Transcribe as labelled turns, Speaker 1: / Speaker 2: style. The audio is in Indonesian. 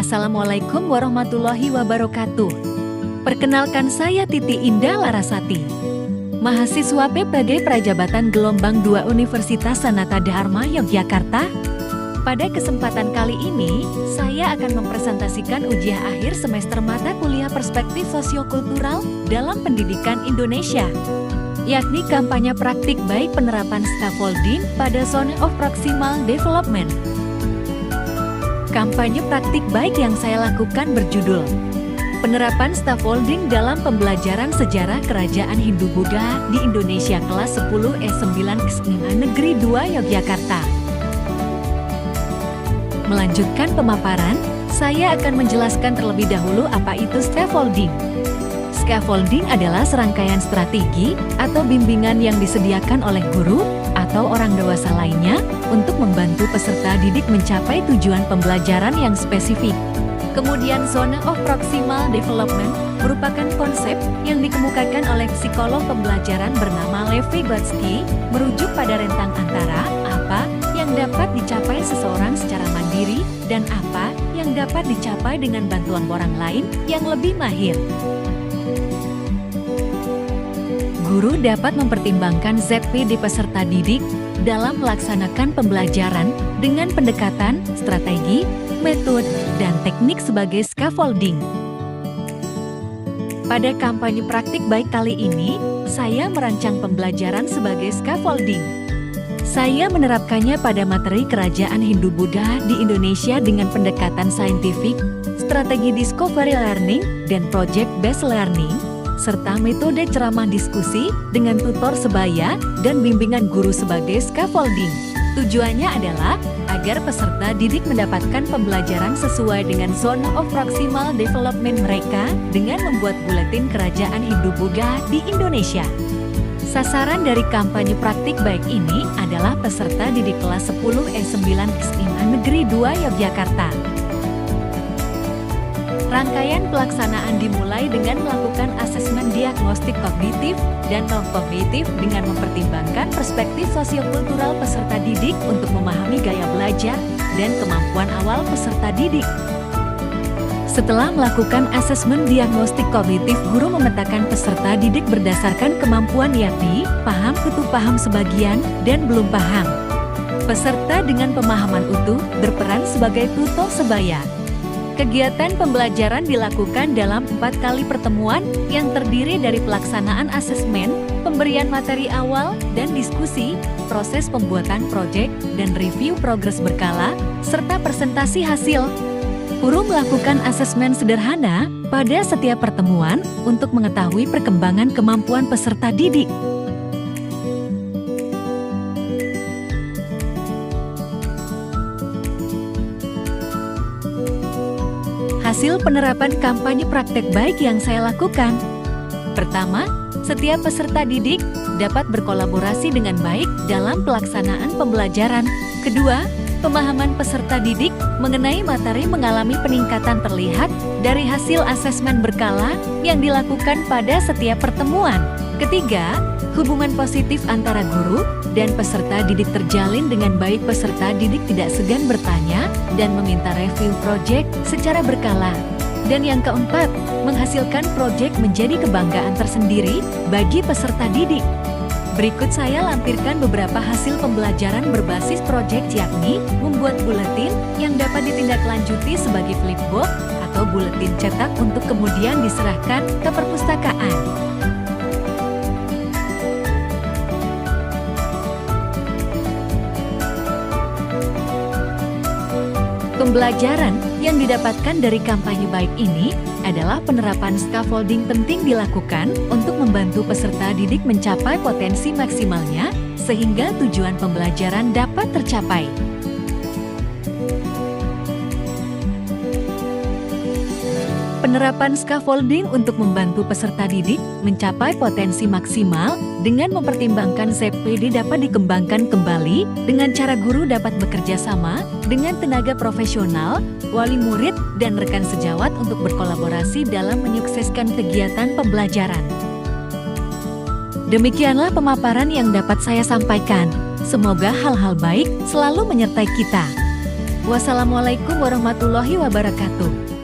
Speaker 1: Assalamualaikum warahmatullahi wabarakatuh. Perkenalkan saya Titi Indah Larasati, mahasiswa PPD Prajabatan Gelombang 2 Universitas Sanata Dharma Yogyakarta. Pada kesempatan kali ini, saya akan mempresentasikan ujian akhir semester mata kuliah Perspektif Sosiokultural dalam Pendidikan Indonesia, yakni kampanye praktik baik penerapan scaffolding pada Zone of Proximal Development. Kampanye praktik baik yang saya lakukan berjudul Penerapan Scaffolding dalam Pembelajaran Sejarah Kerajaan Hindu-Buddha di Indonesia kelas 10 E9 SMA Negeri 2 Yogyakarta. Melanjutkan pemaparan, saya akan menjelaskan terlebih dahulu apa itu scaffolding. Scaffolding adalah serangkaian strategi atau bimbingan yang disediakan oleh guru atau orang dewasa lainnya untuk membantu peserta didik mencapai tujuan pembelajaran yang spesifik. Kemudian Zone of Proximal Development merupakan konsep yang dikemukakan oleh psikolog pembelajaran bernama Lev Vygotsky, merujuk pada rentang antara apa yang dapat dicapai seseorang secara mandiri dan apa yang dapat dicapai dengan bantuan orang lain yang lebih mahir. Guru dapat mempertimbangkan ZP di peserta didik dalam melaksanakan pembelajaran dengan pendekatan, strategi, metode, dan teknik sebagai scaffolding. Pada kampanye praktik baik kali ini, saya merancang pembelajaran sebagai scaffolding. Saya menerapkannya pada materi Kerajaan Hindu-Buddha di Indonesia dengan pendekatan saintifik, strategi discovery learning, dan project-based learning, serta metode ceramah diskusi dengan tutor sebaya dan bimbingan guru sebagai scaffolding. Tujuannya adalah agar peserta didik mendapatkan pembelajaran sesuai dengan Zone of Proximal Development mereka dengan membuat buletin Kerajaan Hindu-Buddha di Indonesia. Sasaran dari kampanye praktik baik ini adalah peserta didik kelas 10 E9 SMA Negeri 2 Yogyakarta. Rangkaian pelaksanaan dimulai dengan melakukan asesmen diagnostik kognitif dan non-kognitif dengan mempertimbangkan perspektif sosiokultural peserta didik untuk memahami gaya belajar dan kemampuan awal peserta didik. Setelah melakukan asesmen diagnostik kognitif, guru memetakan peserta didik berdasarkan kemampuan yakni paham, utuh paham sebagian, dan belum paham. Peserta dengan pemahaman utuh berperan sebagai tutor sebaya. Kegiatan pembelajaran dilakukan dalam 4 kali pertemuan yang terdiri dari pelaksanaan asesmen, pemberian materi awal dan diskusi, proses pembuatan proyek dan review progres berkala, serta presentasi hasil. Guru melakukan asesmen sederhana pada setiap pertemuan untuk mengetahui perkembangan kemampuan peserta didik. Hasil penerapan kampanye praktek baik yang saya lakukan. Pertama, setiap peserta didik dapat berkolaborasi dengan baik dalam pelaksanaan pembelajaran. Kedua, pemahaman peserta didik mengenai materi mengalami peningkatan terlihat dari hasil asesmen berkala yang dilakukan pada setiap pertemuan. Ketiga, hubungan positif antara guru dan peserta didik terjalin dengan baik. Peserta didik tidak segan bertanya dan meminta review proyek secara berkala. Dan yang keempat, menghasilkan proyek menjadi kebanggaan tersendiri bagi peserta didik. Berikut saya lampirkan beberapa hasil pembelajaran berbasis proyek, yakni membuat buletin yang dapat ditindaklanjuti sebagai flipbook atau buletin cetak untuk kemudian diserahkan ke perpustakaan. Pembelajaran yang didapatkan dari kampanye baik ini adalah penerapan scaffolding penting dilakukan untuk membantu peserta didik mencapai potensi maksimalnya sehingga tujuan pembelajaran dapat tercapai. Penerapan scaffolding untuk membantu peserta didik mencapai potensi maksimal dengan mempertimbangkan ZPD dapat dikembangkan kembali dengan cara guru dapat bekerja sama dengan tenaga profesional, wali murid, dan rekan sejawat untuk berkolaborasi dalam menyukseskan kegiatan pembelajaran. Demikianlah pemaparan yang dapat saya sampaikan. Semoga hal-hal baik selalu menyertai kita. Wassalamualaikum warahmatullahi wabarakatuh.